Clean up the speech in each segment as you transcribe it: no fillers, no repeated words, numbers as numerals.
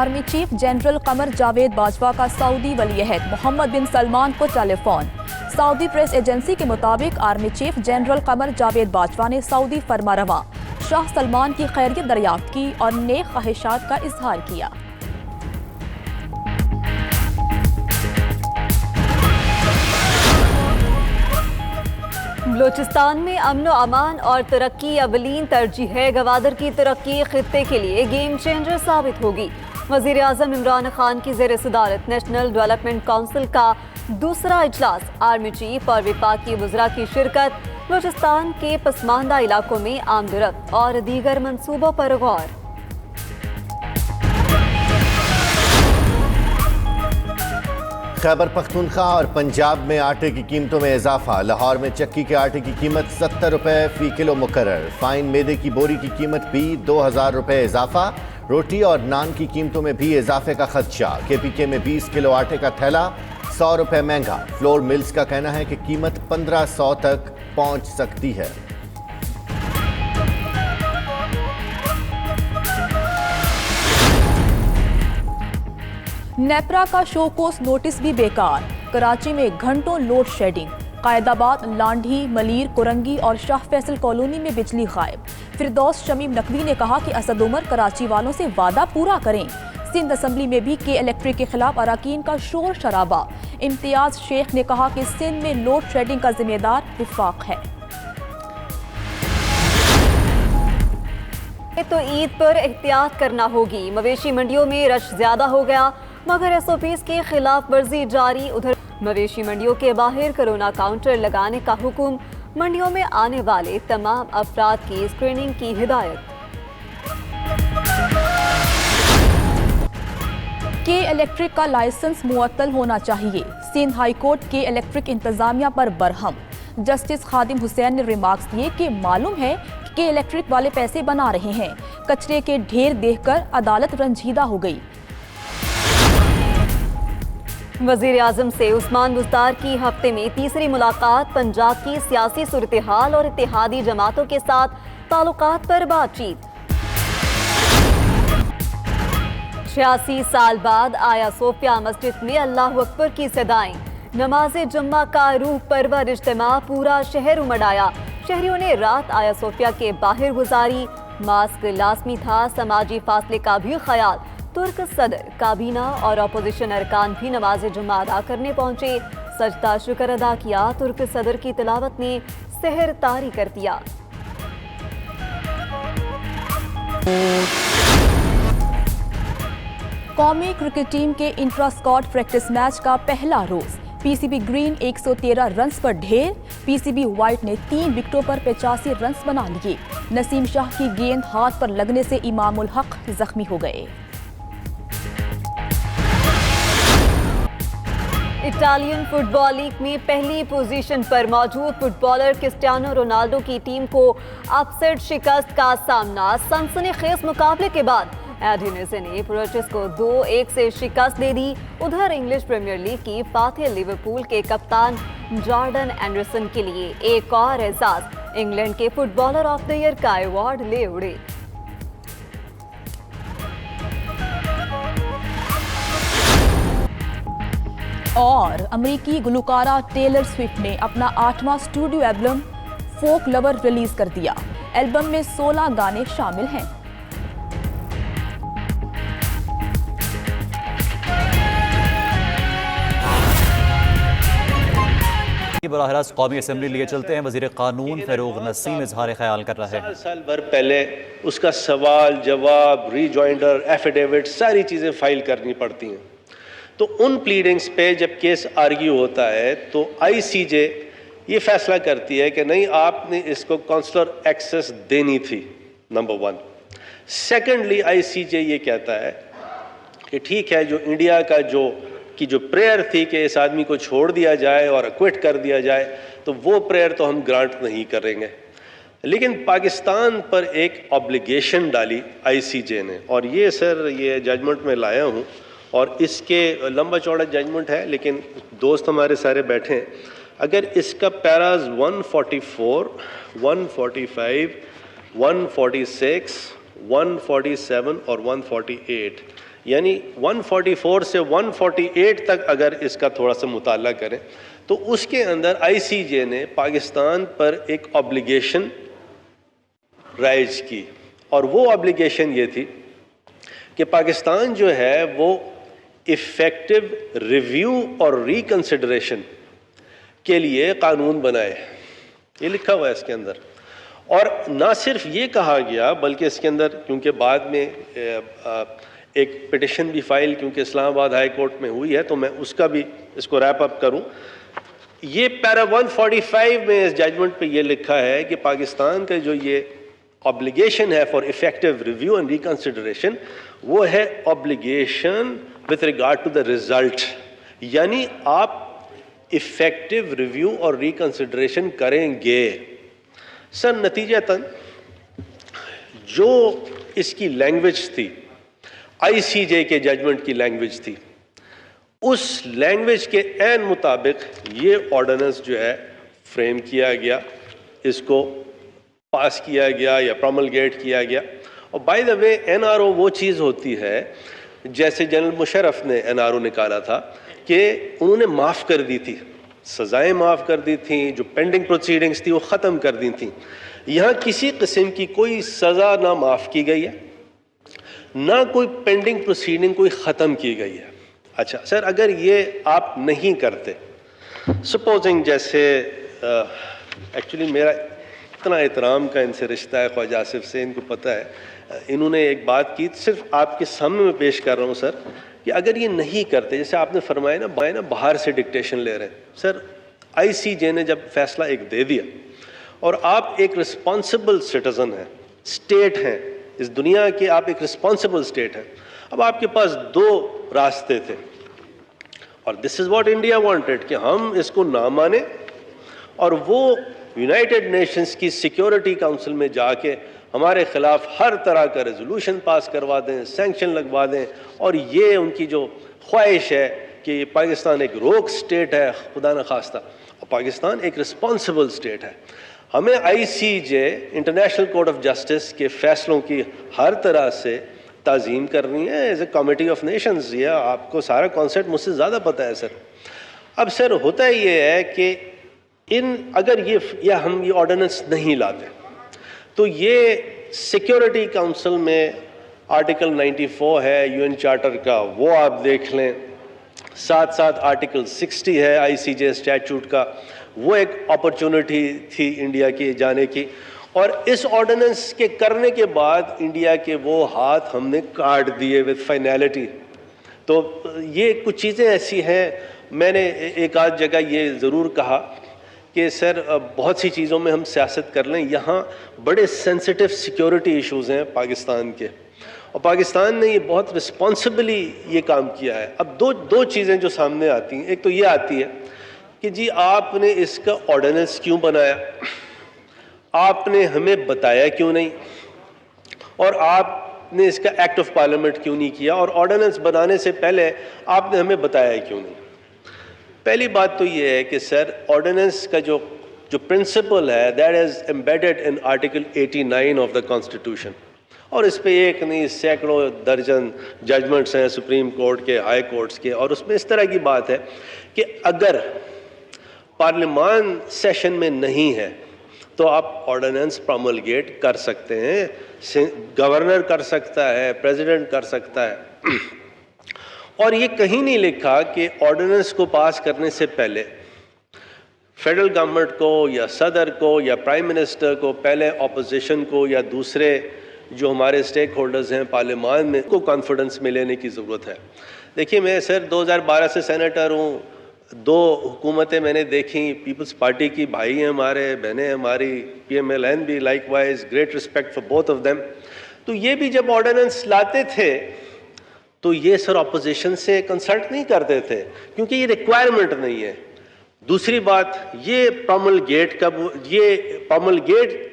Army chief general Qamar Javed Bajwa का Saudi वलीअहद Mohammad बिन सलमान को telephone. Saudi press agency के मुताबिक army chief general Qamar Javed Bajwa ने सऊदी फरमारवा शाह सलमान की खैरियत दरियाफ्त की और नेक ख्वाहिशात का इजहार किया। बलूचिस्तान में अमन अमान और तरक्की अवलीन तरजीह है। गवादर की तरक्की खित्ते के लिए गेम चेंजर साबित होगी। वज़ीर आज़म इमरान खान की ज़ेर सदारत नेशनल डेवलपमेंट काउंसिल का दूसरा इजलास, आर्मी चीफ और विफाकी वज़रा की शिरकत, बलूचिस्तान के पसमानदा इलाकों में आमदरफ्त और दीगर मंसूबों पर गौर। खैबर पख्तूनख्वा और पंजाब में आटे की कीमतों में इजाफा। लाहौर में चक्की के आटे की कीमत 70 रुपए फी किलो मुकर्रर। फाइन मैदे की बोरी की कीमत भी 2000 रुपए इजाफा। रोटी और नान की कीमतों में भी इजाफे का खदशा। KPK में 20 किलो आटे का थैला 100 रुपए महंगा। फ्लोर मिल्स का कहना है कि कीमत 1500 तक पहुंच सकती है। नेपरा का शोकोस नोटिस भी बेकार। कराची में घंटों लोड शेडिंग। कायदाबाद, लांढी, मलीर, कुरंगी और शाह फैसल कॉलोनी में बिजली गायब। फिरदौस शमीम नकवी ने कहा कि असद उमर कराची वालों से वादा पूरा करें। सिंध असम्बली में भी के इलेक्ट्रिक के खिलाफ अरकान का शोर शराबा। इम्तियाज शेख ने कहा कि सिंध में लोड शेडिंग का जिम्मेदार विफाक है। तो ईद पर एहतियात करना होगी। मवेशी मंडियों में रश ज्यादा हो गया मगर SOPs की खिलाफ वर्जी जारी। उधर मवेशी मंडियों के बाहर कोरोना काउंटर लगाने का हुक्म। मंडियों में आने वाले तमाम अफराद की स्क्रीनिंग की हिदायत। के इलेक्ट्रिक का लाइसेंस मुअत्तल होना चाहिए। सिंध हाई कोर्ट के इलेक्ट्रिक इंतजामिया पर बरहम। जस्टिस खादिम हुसैन ने रिमार्क्स दिए कि मालूम है कि इलेक्ट्रिक वाले पैसे बना रहे हैं। कचरे के ढेर देखकर अदालत रंजीदा हो गई। वज़ीर आज़म से उस्मान बुज़दार की हफ्ते में तीसरी मुलाकात। पंजाब की सियासी सूरत हाल और इत्तेहादी जमातों के साथ ताल्लुकात पर बातचीत। 86 साल बाद आया सोफिया मस्जिद में अल्लाह अकबर की सदाएं। नमाज जुम्मा का रूह परवर इज्तिमा पूरा शहर उमड़ आया। शहरियों ने रात आया सोफिया के बाहर गुजारी। मास्क लाजमी था, समाजी फासले का भी ख्याल। तुर्क सदर, काबीना और अपोजिशन अरकान भी नमाज जुम्मा अदा करने पहुंचे। सजदा शुक्र अदा किया। तुर्क सदर की तिलावत ने सहर तारी कर दिया। कौमी क्रिकेट टीम के इंट्रा स्क्वाड प्रैक्टिस मैच का पहला रोज। PCB ग्रीन 113 रन्स पर ढेर। PCB वाइट ने 3 विकेटों पर 85 रन्स बना लिए। नसीम शाह की गेंद हाथ पर लगने से इमामुल हक जख्मी हो गए। इटालियन फुटबॉल लीग में पहली पोजीशन पर मौजूद फुटबॉलर क्रिस्टियानो रोनाल्डो की टीम को अपसेट शिकस्त का सामना। सनसनीखेज मुकाबले के बाद एडिनेसे ने पुरचेस को 2-1 से शिकस्त दे दी। उधर इंग्लिश प्रीमियर लीग की फातिह लिवरपूल के कप्तान जॉर्डन एंडरसन के लिए एक और एजाज। इंग्लैंड के फुटबॉलर ऑफ द ईयर का अवार्ड ले उड़े। और अमेरिकी गुलकारा टेलर स्विफ्ट ने अपना 8वां स्टूडियो एल्बम फोक लवर रिलीज कर दिया। एल्बम में 16 गाने शामिल हैं। बराह रास्त कौमी असम्बली लिए चलते हैं। वज़ीर कानून फ़ारूक नसीम इजहार ख्याल कर रहे हैं। साल भर पहले उसका सवाल जवाब, रीजॉइंडर, एफिडेविट सारी चीज़ें फाइल करनी पड़ती हैं। तो उन प्लीडिंग्स पे जब केस आर्ग्यू होता है तो ICJ ये फैसला करती है कि नहीं, आपने इसको काउंसलर एक्सेस देनी थी, नंबर 1। सेकेंडली ICJ ये कहता है कि ठीक है, जो इंडिया का जो प्रेयर थी कि इस आदमी को छोड़ दिया जाए और एक्विट कर दिया जाए, तो वो प्रेयर तो हम ग्रांट नहीं करेंगे। लेकिन पाकिस्तान पर एक ऑब्लिगेशन डाली ICJ ने, और ये सर ये जजमेंट में लाया हूँ, और इसके लंबा चौड़ा जजमेंट है लेकिन दोस्त हमारे सारे बैठे हैं। अगर इसका पैराज 144, 145, 146, 147 और 148 यानी 144 से 148 तक अगर इसका थोड़ा सा मुताला करें तो उसके अंदर ICJ ने पाकिस्तान पर एक ऑब्लिगेशन राइज की, और वो ऑब्लिगेशन ये थी कि पाकिस्तान जो है वो इफ़ेक्टिव रिव्यू और रिकंसिडरेशन के लिए कानून बनाए। ये लिखा हुआ है इसके अंदर। और ना सिर्फ ये कहा गया बल्कि इसके अंदर, क्योंकि बाद में एक पिटिशन भी फाइल क्योंकि इस्लामाबाद हाई कोर्ट में हुई है तो मैं उसका भी इसको रैप अप करूं, ये पैरा 145 में इस जजमेंट पे ये लिखा है कि पाकिस्तान का जो ये ऑब्लिगेशन है for effective review and reconsideration, वो है obligation with regard to the result, यानी आप इफेक्टिव रिव्यू और रिकंसिडरेशन करेंगे। सर नतीजतन जो इसकी लैंग्वेज थी, ICJ के जजमेंट की लैंग्वेज थी, उस लैंग्वेज के ऐन मुताबिक ये ऑर्डिनेंस जो है फ्रेम किया गया, इसको पास किया गया या प्रोमलगेट किया गया। और बाय द वे NRO वो चीज़ होती है जैसे जनरल मुशर्रफ ने NRO निकाला था कि उन्होंने माफ़ कर दी थी, सज़ाएं माफ़ कर दी थी, जो पेंडिंग प्रोसीडिंग्स थी वो ख़त्म कर दी थी। यहाँ किसी किस्म की कोई सज़ा ना माफ़ की गई है, ना कोई पेंडिंग प्रोसीडिंग कोई ख़त्म की गई है। अच्छा सर, अगर ये आप नहीं करते, सपोजिंग जैसे एक्चुअली मेरा इतना एहतराम का इनसे रिश्ता है ख्वाजा आसिफ से, इनको पता है, इन्होंने एक बात की, सिर्फ आपके सामने में पेश कर रहा हूँ सर, कि अगर ये नहीं करते, जैसे आपने फरमाया ना बाहर से डिक्टेशन ले रहे हैं। सर ICJ ने जब फैसला एक दे दिया और आप एक रिस्पॉन्सिबल सिटीज़न हैं, स्टेट हैं, इस दुनिया के आप एक रिस्पॉन्सिबल स्टेट हैं, अब आपके पास दो रास्ते थे, और this is what India wanted कि हम इसको ना माने और वो यूनाइटेड नेशंस की सिक्योरिटी काउंसिल में जाके हमारे ख़िलाफ़ हर तरह का रेजोल्यूशन पास करवा दें, सैंक्शन लगवा दें, और ये उनकी जो ख्वाहिश है कि पाकिस्तान एक रोक स्टेट है, खुदा न खास्ता, और पाकिस्तान एक रिस्पॉन्सिबल स्टेट है। हमें ICJ international court of justice के फ़ैसलों की हर तरह से ताज़ीम करनी है as a committee of nations. ये आपको सारा कॉन्सेप्ट मुझसे ज़्यादा पता है सर। अब सर होता ये है कि अगर हम ये ऑर्डिनेंस नहीं लाते तो ये सिक्योरिटी काउंसिल में आर्टिकल 94 है UN चार्टर का, वो आप देख लें, साथ साथ आर्टिकल 60 है ICJ स्टैट्यूट का, वो एक अपॉर्चुनिटी थी इंडिया की जाने की, और इस ऑर्डिनेंस के करने के बाद इंडिया के वो हाथ हमने काट दिए विद फाइनैलिटी। तो ये कुछ चीज़ें ऐसी हैं, मैंने एक आध जगह ये ज़रूर कहा कि सर बहुत सी चीज़ों में हम सियासत कर लें, यहाँ बड़े सेंसिटिव सिक्योरिटी इश्यूज़ हैं पाकिस्तान के, और पाकिस्तान ने ये बहुत रिस्पॉन्सिबली ये काम किया है। अब दो चीज़ें जो सामने आती हैं, एक तो ये आती है कि जी आपने इसका ऑर्डिनेंस क्यों बनाया, आपने हमें बताया क्यों नहीं, और आपने इसका एक्ट ऑफ पार्लियामेंट क्यों नहीं किया, और ऑर्डिनेंस बनाने से पहले आपने हमें बताया क्यों नहीं। पहली बात तो ये है कि सर ऑर्डिनेंस का जो प्रिंसिपल है that is embedded in article 89 of the constitution, और इस पे एक नहीं सैकड़ों दर्जन जजमेंट्स हैं सुप्रीम कोर्ट के, हाई कोर्ट्स के, और उसमें इस तरह की बात है कि अगर पार्लियामान सेशन में नहीं है तो आप ऑर्डिनेंस प्रोमलगेट कर सकते हैं, गवर्नर कर सकता है, प्रेसिडेंट कर सकता है। और ये कहीं नहीं लिखा कि ऑर्डिनेंस को पास करने से पहले फेडरल गवर्नमेंट को या सदर को या प्राइम मिनिस्टर को, पहले ऑपोजिशन को या दूसरे जो हमारे स्टेक होल्डर्स हैं पार्लियामान में, को कॉन्फिडेंस में लेने की ज़रूरत है। देखिए मैं सर 2012 से सेनेटर हूँ, 2 हुकूमतें मैंने देखी, पीपल्स पार्टी की, भाई हैं हमारे, बहनें हमारी, PMLN भी likewise, great respect for both of them. तो ये भी जब ऑर्डिनेंस लाते थे तो ये सर अपोजिशन से कंसल्ट नहीं करते थे क्योंकि ये रिक्वायरमेंट नहीं है। दूसरी बात, ये प्रोमलगेट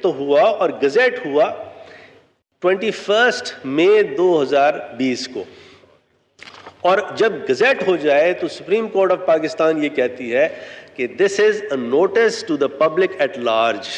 तो हुआ और गजेट हुआ 21 मई 2020 को, और जब गजेट हो जाए तो सुप्रीम कोर्ट ऑफ पाकिस्तान ये कहती है कि this is a notice to the public at large.